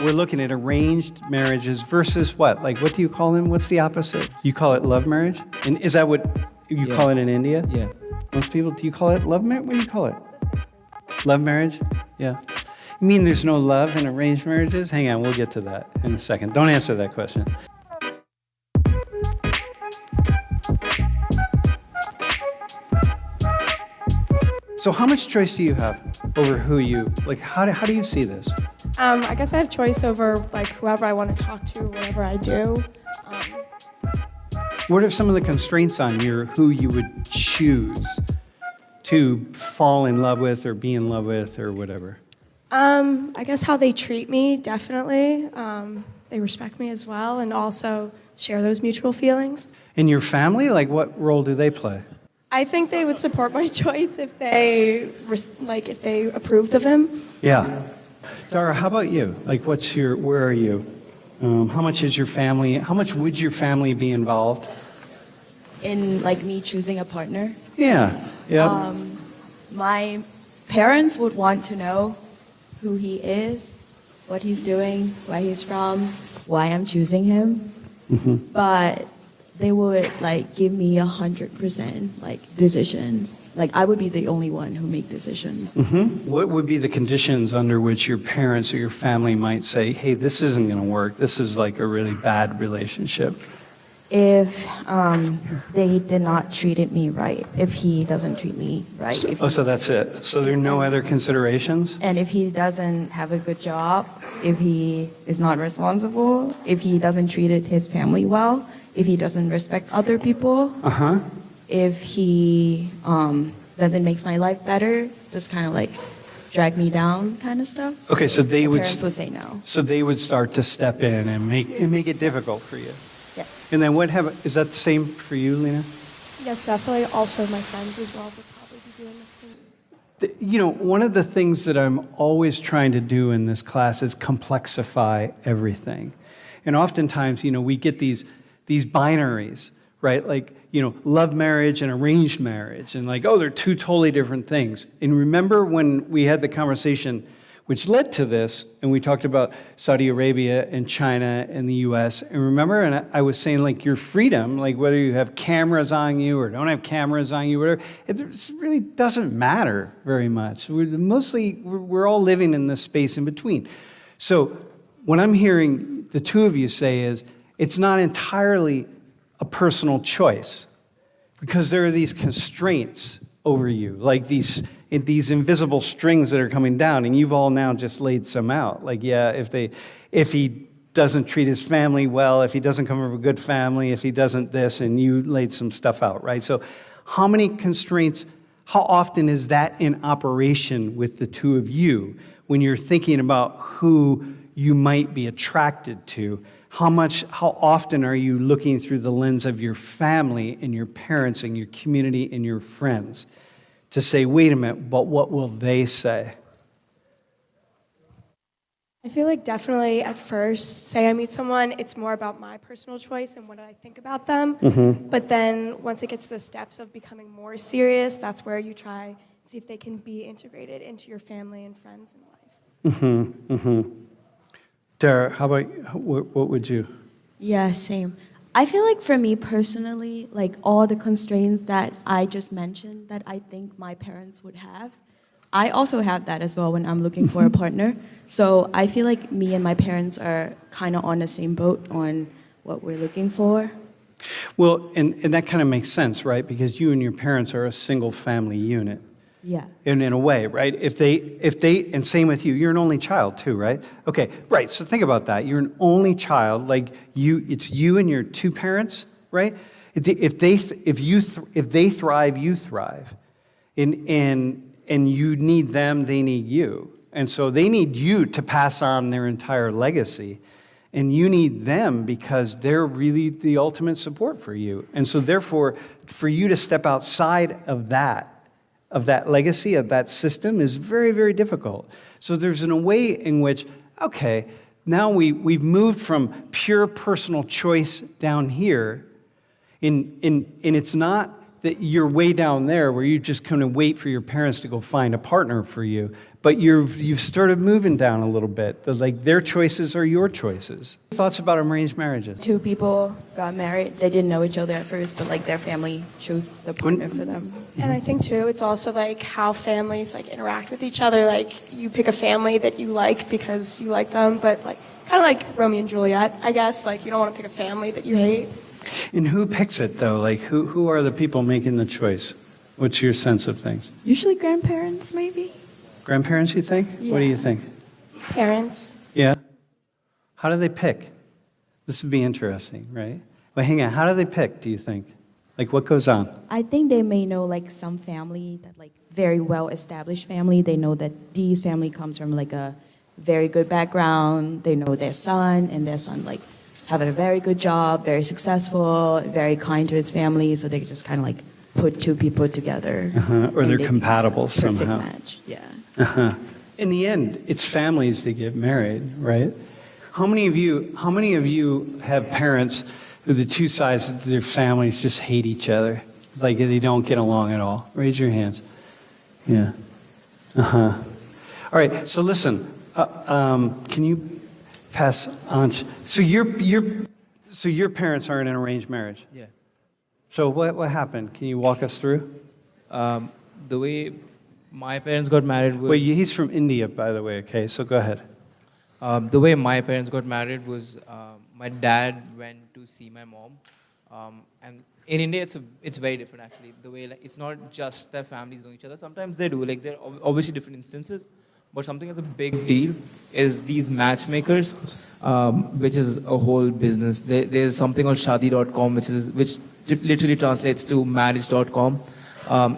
we're looking at arranged marriages versus what? Like, what do you call them? What's the opposite? You call it love marriage? And is that what you call it in India? Yeah. Most people, do you call it love marriage? What do you call it? Love marriage? Yeah. You mean there's no love in arranged marriages? Hang on, we'll get to that in a second. Don't answer that question. So how much choice do you have over who you, like, how do you see this? I guess I have choice over like whoever I want to talk to, whatever I do. What are some of the constraints on who you would choose to fall in love with or be in love with or whatever? I guess how they treat me, definitely. They respect me as well, and also share those mutual feelings. In your family, like what role do they play? I think they would support my choice if they approved of him. Yeah. Dara, how about you? Like, where are you? How much would your family be involved? In like me choosing a partner? Yeah. Yeah. My parents would want to know who he is, what he's doing, where he's from, why I'm choosing him. Mm-hmm. But they would like give me 100% like decisions. Like I would be the only one who make decisions. Mm-hmm. What would be the conditions under which your parents or your family might say, hey, this isn't going to work. This is like a really bad relationship? If they did not treat me right, if he doesn't treat me right. So that's it. So there are no other considerations? And if he doesn't have a good job, if he is not responsible, if he doesn't treat his family well, if he doesn't respect other people, if he doesn't make my life better, just kind of like drag me down kind of stuff. Okay, so parents would say no. So they would start to step in and make it difficult for you. Yes. And then is that the same for you, Lena? Yes, definitely. Also, my friends as well would probably be doing this thing. You know, one of the things that I'm always trying to do in this class is complexify everything. And oftentimes, you know, we get these binaries, right? Like, you know, love marriage and arranged marriage, and like, oh, they're two totally different things. And remember when we had the conversation which led to this, and we talked about Saudi Arabia and China and the US, and remember, and I was saying like your freedom, like whether you have cameras on you or don't have cameras on you, whatever, it really doesn't matter very much. We're all living in this space in between. So what I'm hearing the two of you say is, it's not entirely a personal choice because there are these constraints over you, like these invisible strings that are coming down, and you've all now just laid some out. Like, yeah, if he doesn't treat his family well, if he doesn't come from a good family, if he doesn't this, and you laid some stuff out, right? So how many constraints, how often is that in operation with the two of you when you're thinking about who you might be attracted to? How often are you looking through the lens of your family and your parents and your community and your friends to say, wait a minute, but what will they say? I feel like definitely at first, say I meet someone, it's more about my personal choice and what I think about them. Mm-hmm. But then once it gets to the steps of becoming more serious, that's where you try and see if they can be integrated into your family and friends in life. Mm-hmm. Mm-hmm. Dara, how about, what would you? Yeah, same. I feel like for me personally, like all the constraints that I just mentioned that I think my parents would have, I also have that as well when I'm looking for a partner. So I feel like me and my parents are kind of on the same boat on what we're looking for. Well, and that kind of makes sense, right? Because you and your parents are a single family unit. Yeah. In a way, right? If they, and same with you, you're an only child too, right? Okay, right, so think about that. You're an only child, like it's you and your two parents, right? If they thrive, you thrive. And you need them, they need you. And so they need you to pass on their entire legacy. And you need them because they're really the ultimate support for you. And so therefore, for you to step outside of that legacy, of that system, is very, very difficult. So there's a way in which, okay, now we've moved from pure personal choice down here, and it's not that you're way down there where you just kind of wait for your parents to go find a partner for you. But you've started moving down a little bit. Like their choices are your choices. Thoughts about arranged marriages? Two people got married. They didn't know each other at first, but like their family chose the partner for them. And I think too, it's also like how families like interact with each other. Like you pick a family that you like because you like them, but like kind of like Romeo and Juliet, I guess. Like you don't want to pick a family that you hate. And who picks it though? Like who are the people making the choice? What's your sense of things? Usually grandparents, maybe. Grandparents, you think? What do you think? Parents. Yeah. How do they pick? This would be interesting, right? Well, hang on. How do they pick, do you think? Like, what goes on? I think they may know like some family that like very well established family. They know that these family comes from like a very good background. They know their son, and their son like have a very good job, very successful, very kind to his family. So they just kind of like put two people together. Or and they're they- compatible perfect somehow. match. Yeah. In the end, it's families that get married, right? How many of you have parents who the two sides of their families just hate each other? Like they don't get along at all? Raise your hands. Yeah. All right, so listen, can you pass on? So your parents are in an arranged marriage. Yeah. So what happened? Can you walk us through? The way my parents got married was... Wait, he's from India, by the way, okay, so go ahead. The way my parents got married was my dad went to see my mom. And in India, it's very different, actually. The way, like, it's not just that families know each other. Sometimes they do. Like, there are obviously different instances. But something that's a big deal is these matchmakers, which is a whole business. There's something called Shadi.com, which literally translates to marriage.com.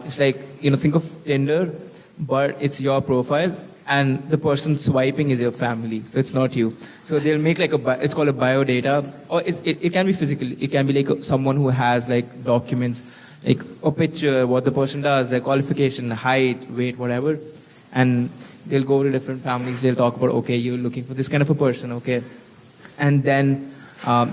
It's like, think of Tinder, but it's your profile, and the person swiping is your family, so it's not you. So they'll make like it's called a bio data, or it can be physical. It can be like someone who has like documents, like a picture, what the person does, their qualification, height, weight, whatever, and they'll go to different families. They'll talk about, okay, you're looking for this kind of a person, okay, and then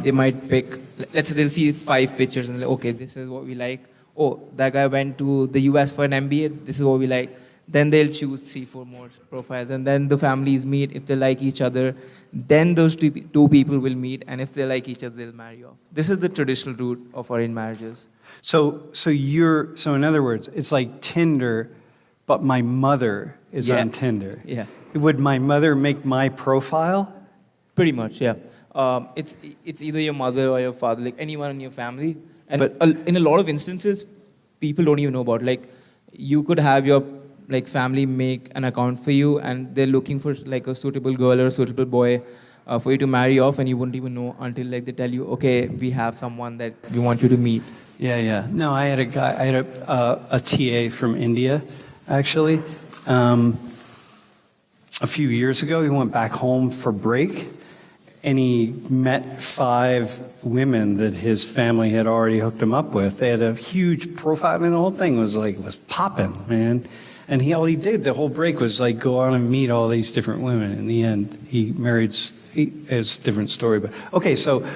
they might pick. Let's say they'll see 5 pictures and like, okay, this is what we like. Oh, that guy went to the US for an MBA. This is what we like. Then they'll choose 3-4 more profiles, and then the families meet. If they like each other, then those two people will meet, and if they like each other, they'll marry off. This is the traditional route of arranged marriages. So in other words, it's like Tinder, but my mother is on Tinder. Yeah. Would my mother make my profile? Pretty much, yeah. It's either your mother or your father, like anyone in your family. And But- in a lot of instances, people don't even know about. Like, you could have your family make an account for you, and they're looking for like a suitable girl or a suitable boy for you to marry off, and you wouldn't even know until like they tell you, okay, we have someone that we want you to meet. Yeah. No, I had a TA from India, actually. A few years ago, he went back home for break, and he met 5 women that his family had already hooked him up with. They had a huge profile. I mean, the whole thing was popping, man. And all he did the whole break was like go on and meet all these different women. In the end, he married. It's a different story, but okay. So,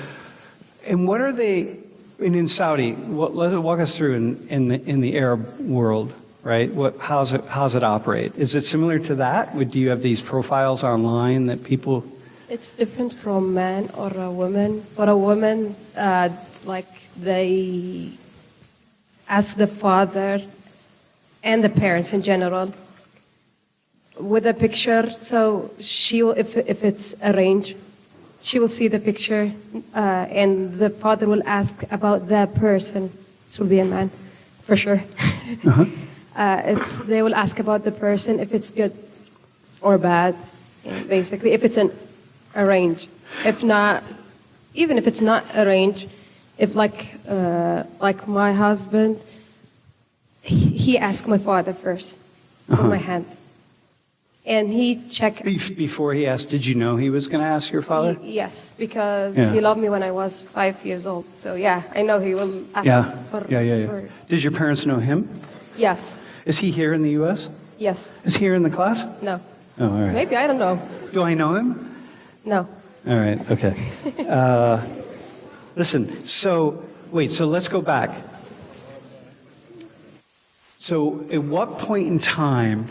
and what are they? And in Saudi, walk us through in the Arab world, right? How's it operate? Is it similar to that? Do you have these profiles online that people? It's different from man or a woman. For a woman, like they ask the father and the parents in general with a picture. So she will, if it's arranged, she will see the picture, and the father will ask about the person. This will be a man, for sure. They will ask about the person, if it's good or bad, basically. If it's an arranged, if not, even if it's not arranged, if like my husband, he asked my father first for my hand, and he checked. Before he asked, did you know he was going to ask your father? Yes, because Yeah. he loved me when I was 5 years old. So yeah, I know he will ask Yeah. me for. Yeah. Did your parents know him? Yes, Is he here in the U.S.? yes, Is he here in the class? no, Oh, all right. maybe, I don't know. Do I know him? No. All right, okay. Listen, so let's go back. So at what point in time,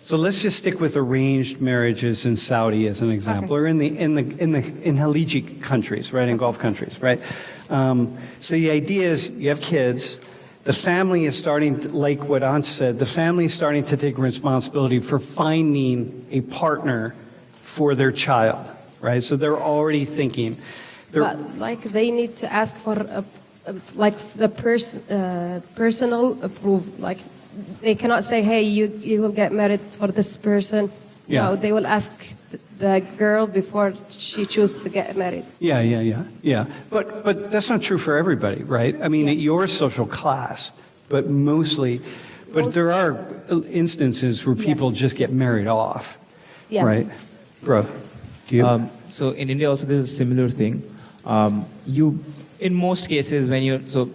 so let's just stick with arranged marriages in Saudi as an example, or in Khaliji countries, right, in Gulf countries, right? So the idea is you have kids, the family is starting, like what Ansh said, the family is starting to take responsibility for finding a partner for their child, right? So they're already thinking. But like they need to ask for like the personal approval. Like they cannot say, "Hey, you will get married for this person." Yeah. No, they will ask the girl before she chooses to get married. Yeah. But that's not true for everybody, right? I mean, at Yes. your social class, but mostly, but there are instances where people Yes. just get married off, Yes. right? Bro, do you? So in India also there's a similar thing. In most cases so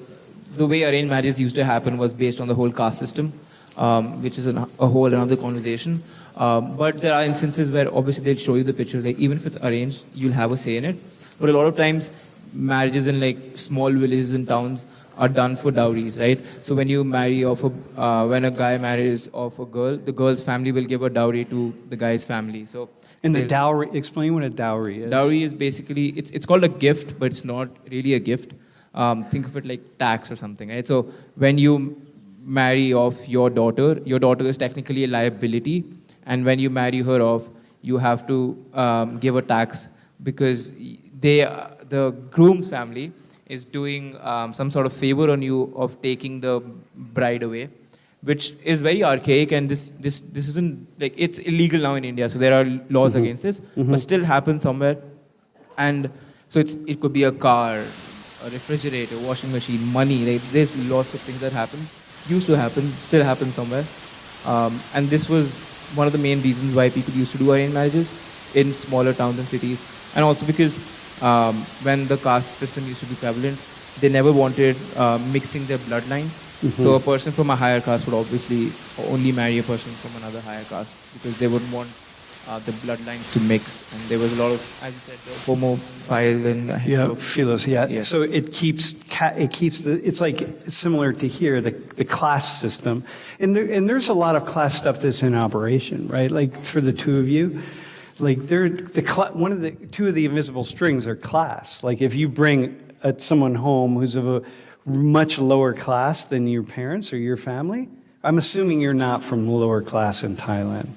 the way arranged marriages used to happen was based on the whole caste system, which is a whole another conversation. But there are instances where obviously they'll show you the picture, like even if it's arranged, you'll have a say in it. But a lot of times, marriages in like small villages and towns are done for dowries, right? So when you marry when a guy marries off a girl, the girl's family will give a dowry to the guy's family. So And the they'll- dowry, explain what a dowry is. Dowry is basically, it's called a gift, but it's not really a gift. Think of it like tax or something, right? So when you marry off your daughter is technically a liability. And when you marry her off, you have to give a tax because the groom's family is doing some sort of favor on you of taking the bride away, which is very archaic, and this isn't like, it's illegal now in India, so there are laws against this, but still happens somewhere. And so it could be a car, a refrigerator, washing machine, money. Like, there's lots of things that happen, used to happen, still happen somewhere. And this was one of the main reasons why people used to do arranged marriages in smaller towns and cities, and also because when the caste system used to be prevalent, they never wanted mixing their bloodlines. So a person from a higher caste would obviously only marry a person from another higher caste because they wouldn't want the bloodlines to mix. And there was a lot of, as you said, the homophile and Philos, yeah. Yeah. So it keeps it's like similar to here, the class system. And there's a lot of class stuff that's in operation, right? Like for the two of you, like two of the invisible strings are class. Like if you bring someone home who's of a much lower class than your parents or your family, I'm assuming you're not from lower class in Thailand.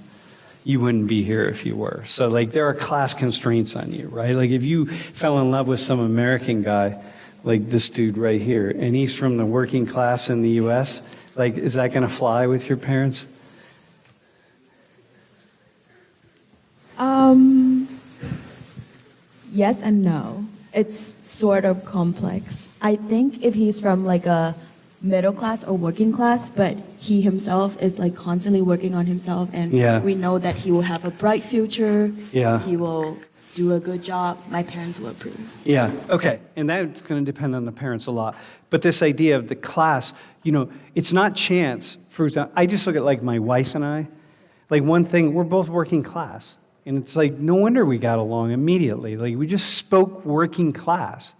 You wouldn't be here if you were. So like there are class constraints on you, right? Like if you fell in love with some American guy, like this dude right here, and he's from the working class in the US, like is that gonna fly with your parents? Yes and no. It's sort of complex. I think if he's from like a middle class or working class, but he himself is like constantly working on himself, and Yeah. we know that he will have a bright future. Yeah. He will do a good job. My parents will approve. Yeah, okay. And that's going to depend on the parents a lot. But this idea of the class, it's not chance. For example, I just look at like my wife and I. Like one thing, we're both working class. And it's like, no wonder we got along immediately. Like we just spoke working class.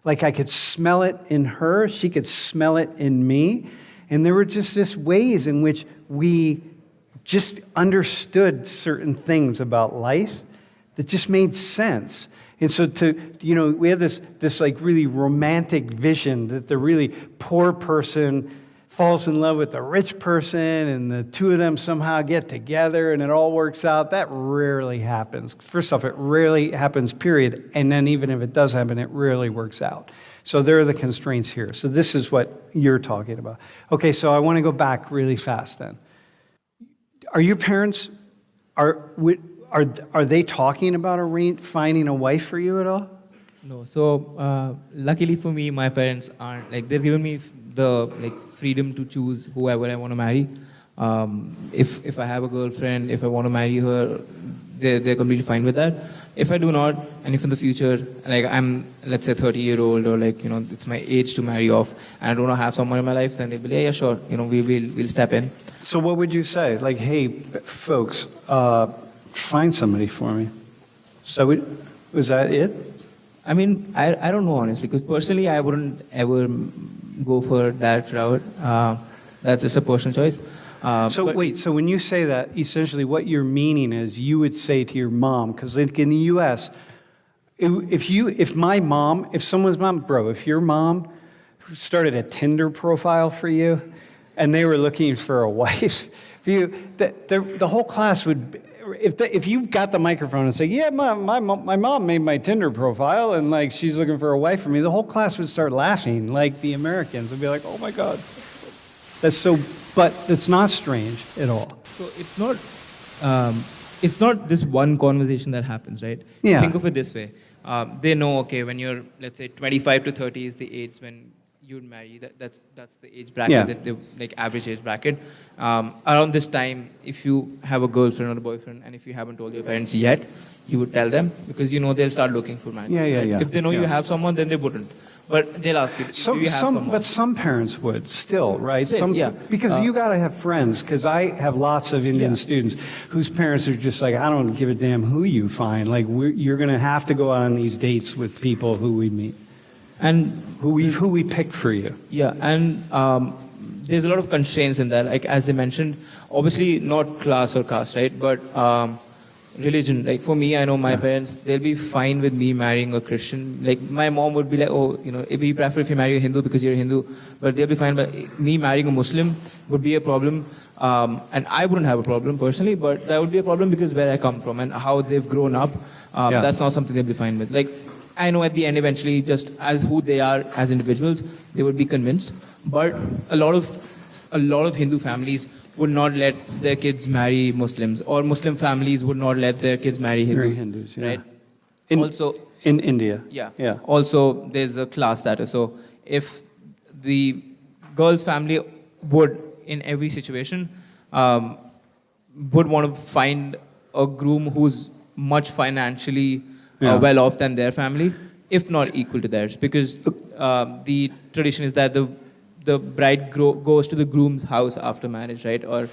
Like I could smell it in her, she could smell it in me. And there were just this ways in which we just understood certain things about life that just made sense. And so we have this like really romantic vision that the really poor person falls in love with the rich person and the two of them somehow get together and it all works out. That rarely happens. First off, it rarely happens, period. And then even if it does happen, it rarely works out. So there are the constraints here. So this is what you're talking about. Okay, so I want to go back really fast then. Are your parents, are they talking about finding a wife for you at all? No. So luckily for me, my parents aren't, like, they've given me the freedom to choose whoever I want to marry. If I have a girlfriend, if I want to marry her, they're completely fine with that. If I do not, and if in the future, like I'm, let's say 30-year-old, or it's my age to marry off, and I don't want to have someone in my life, then they'll be like, yeah, sure, we'll step in. So what would you say? Like, hey, folks, find somebody for me. So was that it? I mean, I don't know, honestly, because personally I wouldn't ever go for that route. That's just a personal choice. So But- wait, so when you say that, essentially what you're meaning is you would say to your mom, because in the U.S., if someone's mom, bro, if your mom started a Tinder profile for you, and they were looking for a wife, the whole class would, if you got the microphone and say, yeah, my mom made my Tinder profile, and like she's looking for a wife for me, the whole class would start laughing, like the Americans would be like, oh my God, that's so. But it's not strange at all. So it's not this one conversation that happens, right? Yeah. Think of it this way. They know, okay, when you're, let's say, 25 to 30 is the age when you'd marry. That's the age bracket, Yeah. that the like average age bracket. Around this time, if you have a girlfriend or a boyfriend, and if you haven't told your parents yet, you would tell them, because you know they'll start looking for marriage. Yeah, right? yeah. If they know you Yeah. have someone, then they wouldn't. But they'll ask you, do you have someone? But some parents would still, right? Still, yeah. Because you got to have friends. Because I have lots of Indian students whose parents are just like, I don't give a damn who you find. Like, you're going to have to go on these dates with people who we meet, And who we pick for you. yeah, and there's a lot of constraints in that. Like as they mentioned, obviously not class or caste, right? But religion. Like for me, I know my parents; they'll be fine with me marrying a Christian. Like my mom would be like, "Oh, if we prefer if you marry a Hindu because you're a Hindu," but they'll be fine. But me marrying a Muslim would be a problem, and I wouldn't have a problem personally. But that would be a problem because where I come from and how they've grown up, that's not something they'll be fine with. Like. I know at the end, eventually, just as who they are as individuals, they would be convinced. But a lot of Hindu families would not let their kids marry Muslims, or Muslim families would not let their kids marry Hindus. yeah. Right? Also, in India. Yeah. Yeah. Also, there's a class status. So if the girl's family would, in every situation, would want to find a groom who's much financially well off than their family, if not equal to theirs, because the tradition is that the bride goes to the groom's house after marriage, right? Or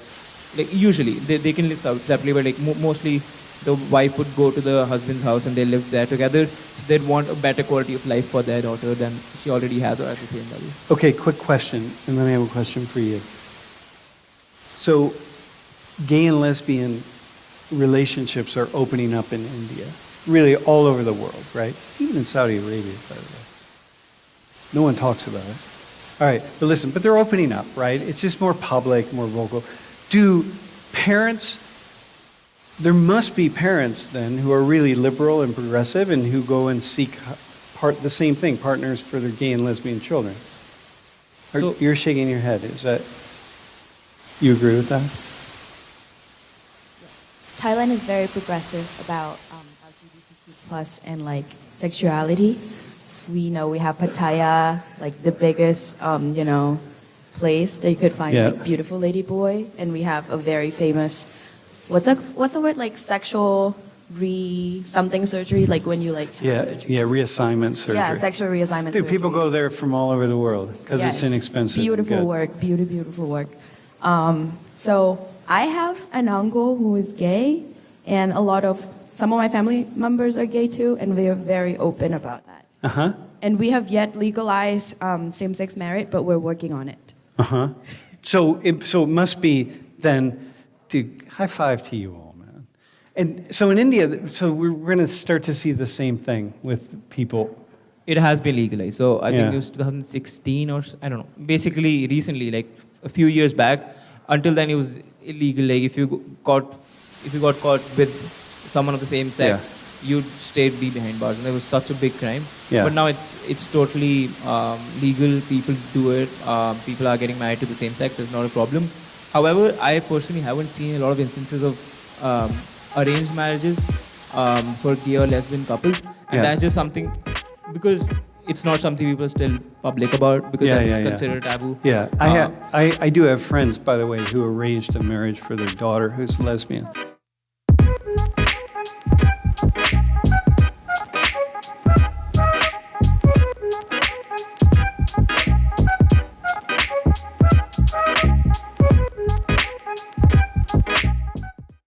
like usually they can live separately, but like mostly the wife would go to the husband's house and they live there together. So they'd want a better quality of life for their daughter than she already has, or at the same level. Okay, quick question, and then I have a question for you. So, gay and lesbian relationships are opening up in India. Really all over the world, right? Even in Saudi Arabia, by the way. No one talks about it. All right, but listen, but they're opening up, right? It's just more public, more vocal. Do parents, there must be parents then who are really liberal and progressive and who go and seek the same thing, partners for their gay and lesbian children. You're shaking your head. Is that, you agree with that? Thailand is very progressive about LGBTQ plus and like sexuality. We know we have Pattaya, like the biggest, place that you could find like beautiful lady boy, and we have a very famous, what's the word, like sexual something surgery, like when you like have surgery. Yeah, reassignment surgery. Yeah, sexual reassignment Dude, surgery. people go there from all over the world because it's inexpensive. Beautiful work, beautiful work. So I have an uncle who is gay, and some of my family members are gay too, and they are very open about that. Uh-huh. And we have yet legalized same-sex marriage, but we're working on it. Uh-huh. So it must be then, dude, high five to you all, man. And so in India, so we're going to start to see the same thing with people. It has been legalized. So I think Yeah. it was 2016 or I don't know. Basically, recently, like a few years back. Until then, it was illegal. Like if you got caught with someone of the same sex, you'd be behind bars, and it was such a big crime. Yeah. But now it's totally legal. People do it. People are getting married to the same sex. It's not a problem. However, I personally haven't seen a lot of instances of arranged marriages for gay or lesbian couples, and that's just something because it's not something people are still public about because that's considered taboo. Yeah, I do have friends, by the way, who arranged a marriage for their daughter who's lesbian.